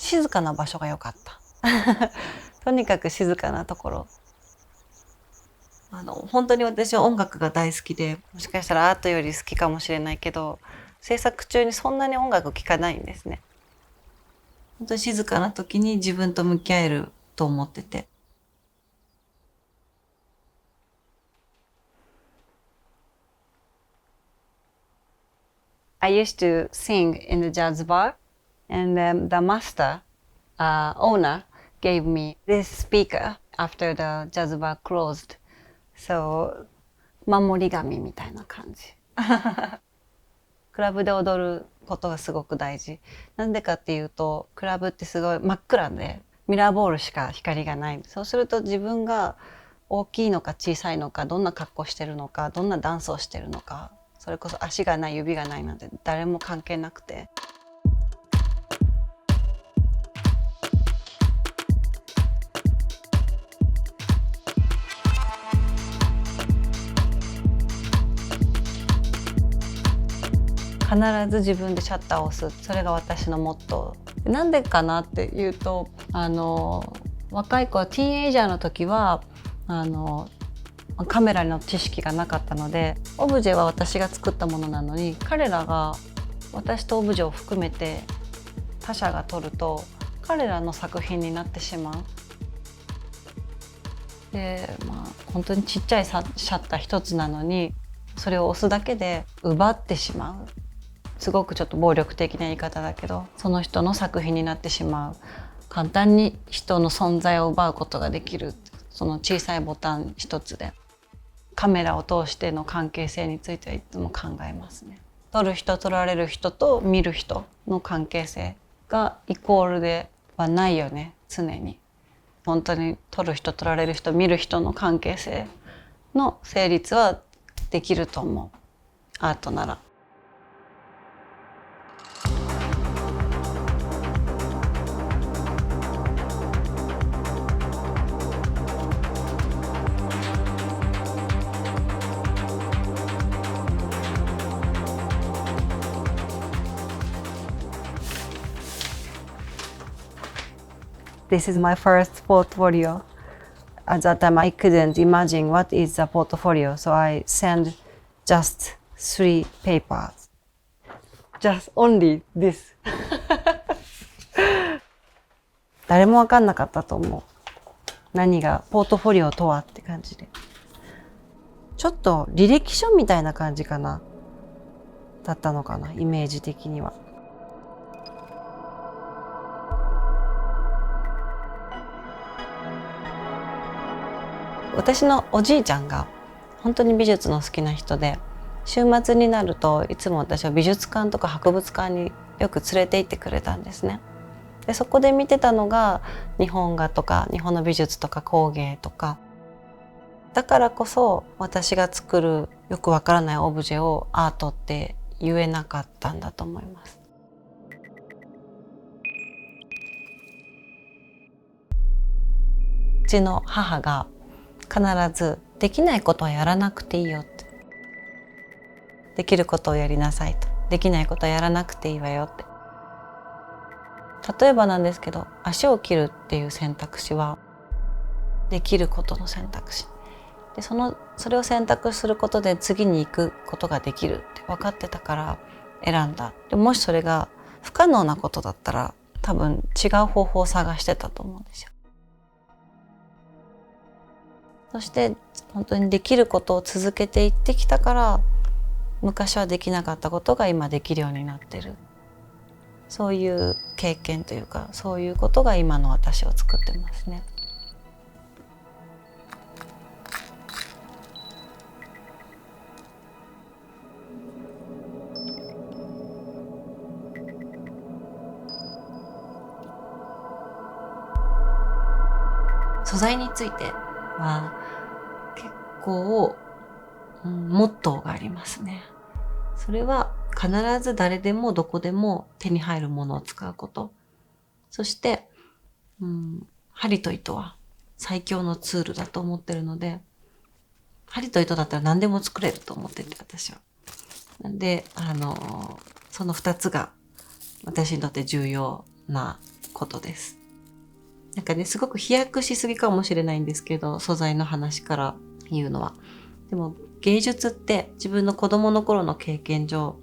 静かな場所が良かった。とにかく静かなところ。本当に私は音楽が大好きで、もしかしたらアートより好きかもしれないけど、制作中にそんなに音楽聴かないんですね。本当に静かな時に自分と向き合えると思ってて。I used to sing in the jazz bar, and the master, owner, gave me this speaker after the jazz bar closed. So, 守り神みたいな感じ。クラブで踊ることがすごく大事。なんでかっていうと、クラブってすごい真っ暗で、ミラーボールしか光がない。そうすると自分が大きいのか小さいのか、どんな格好してるのか、どんなダンスをしてるのか、それこそ足がない指がないなんて誰も関係なくて。必ず自分でシャッターを押す。それが私のモットー。なんでかなっていうと、若い子ティーンエイジャーの時はカメラの知識がなかったので、オブジェは私が作ったものなのに、彼らが私とオブジェを含めて他者が撮ると彼らの作品になってしまう。で、本当にちっちゃいシャッター一つなのに、それを押すだけで奪ってしまう。すごくちょっと暴力的な言い方だけど、その人の作品になってしまう。簡単に人の存在を奪うことができる。その小さいボタン一つで。カメラを通しての関係性についてはいつも考えますね。撮る人、撮られる人と見る人の関係性がイコールではないよね、常に。本当に撮る人、撮られる人、見る人の関係性の成立はできると思う。アートなら。This is my first portfolio. At that time, I couldn't imagine what is a portfolio, so I sent just 3 papers. Just only this. 誰も分かんなかったと思う。何がポートフォリオとはって感じで。ちょっと履歴書みたいな感じかな。だったのかな、イメージ的には。私のおじいちゃんが本当に美術の好きな人で、週末になるといつも私は美術館とか博物館によく連れて行ってくれたんですね。でそこで見てたのが日本画とか日本の美術とか工芸とか。だからこそ私が作るよくわからないオブジェをアートって言えなかったんだと思います。うちの母が必ずできないことはやらなくていいよって、できることをやりなさいと、できないことはやらなくていいわよって。例えばなんですけど、足を切るっていう選択肢はできることの選択肢で、それを選択することで次に行くことができるって分かってたから選んだ。でもしそれが不可能なことだったら多分違う方法を探してたと思うんですよ。そして本当にできることを続けていってきたから、昔はできなかったことが今できるようになってる。そういう経験というか、そういうことが今の私を作ってますね。素材については結構、モットーがありますね。それは必ず誰でもどこでも手に入るものを使うこと。そして、針と糸は最強のツールだと思ってるので、針と糸だったら何でも作れると思ってて、私は。なんで、その2つが私にとって重要なことです。なんかね、すごく飛躍しすぎかもしれないんですけど、素材の話から言うのは。でも芸術って自分の子供の頃の経験上、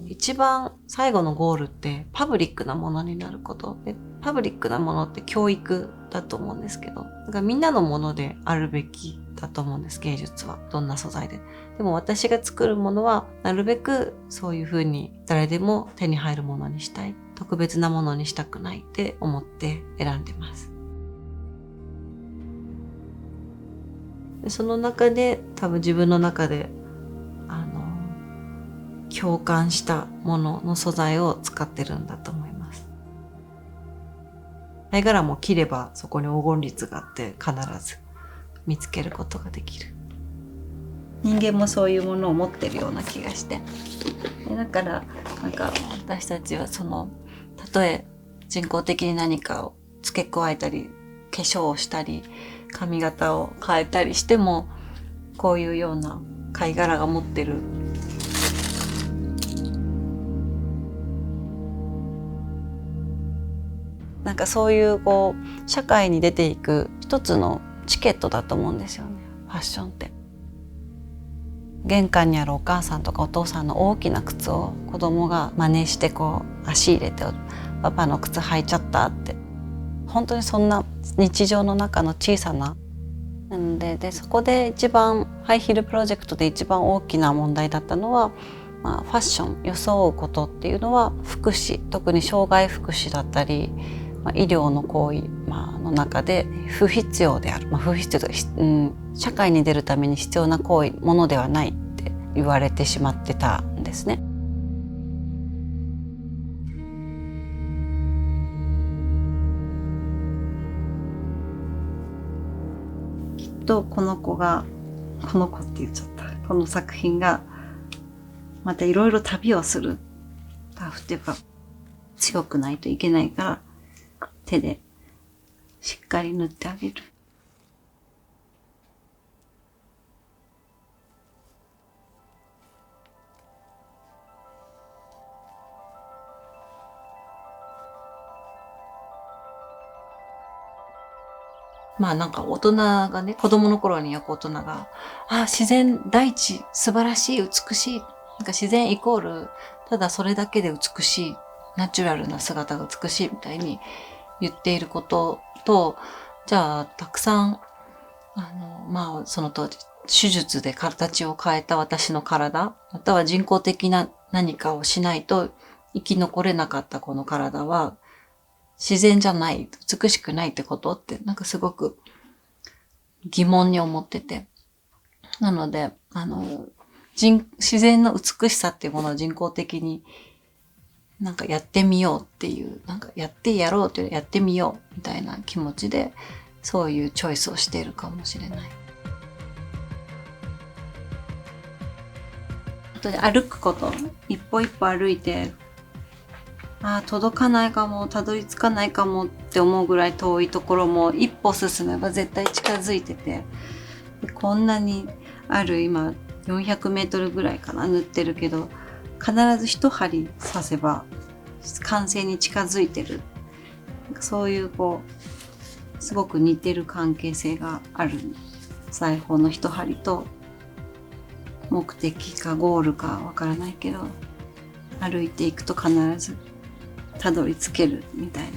一番最後のゴールってパブリックなものになることで、パブリックなものって教育だと思うんですけど、だからみんなのものであるべきだと思うんです、芸術は。どんな素材で。でも私が作るものは、なるべくそういうふうに誰でも手に入るものにしたい。特別なものにしたくないって思って選んでます。でその中で多分自分の中で共感したものの素材を使ってるんだと思います。貝殻も切ればそこに黄金律があって必ず見つけることができる。人間もそういうものを持ってるような気がして。だからなんか私たちはたとえ人工的に何かを付け加えたり、化粧をしたり、髪型を変えたりしても、こういうような貝殻が持ってるなんかそういう社会に出ていく一つのチケットだと思うんですよね、ファッションって。玄関にあるお母さんとかお父さんの大きな靴を子供が真似して足入れてパパの靴履いちゃったって、本当にそんな日常の中の小さなので、そこで一番ハイヒールプロジェクトで一番大きな問題だったのは、ファッション装うことっていうのは福祉、特に障害福祉だったり、医療の行為、の中で不必要である、不必要というか、社会に出るために必要な行為ものではないって言われてしまってたんですね。きっとこの子って言っちゃった。この作品がまたいろいろ旅をする。タフっていうか強くないといけないから手でしっかり塗ってあげる。なんか大人がね、子供の頃によく大人が、自然、大地、素晴らしい、美しい。なんか自然イコール、ただそれだけで美しい、ナチュラルな姿が美しいみたいに言っていることと、じゃあ、たくさん、その当時、手術で形を変えた私の体、または人工的な何かをしないと生き残れなかったこの体は、自然じゃない、美しくないってことって、なんかすごく疑問に思ってて。なので、自然の美しさっていうものを人工的になんかやってみようっていう、なんかやってやろうっていう、やってみようみたいな気持ちで、そういうチョイスをしているかもしれない。あとで歩くこと、一歩一歩歩いて、届かないかも、たどり着かないかもって思うぐらい遠いところも一歩進めば絶対近づいてて、でこんなにある今400メートルぐらいかな塗ってるけど、必ず一針刺せば完成に近づいてる。そういうすごく似てる関係性がある。裁縫の一針と目的かゴールかわからないけど、歩いていくと必ずたどり着けるみたいな。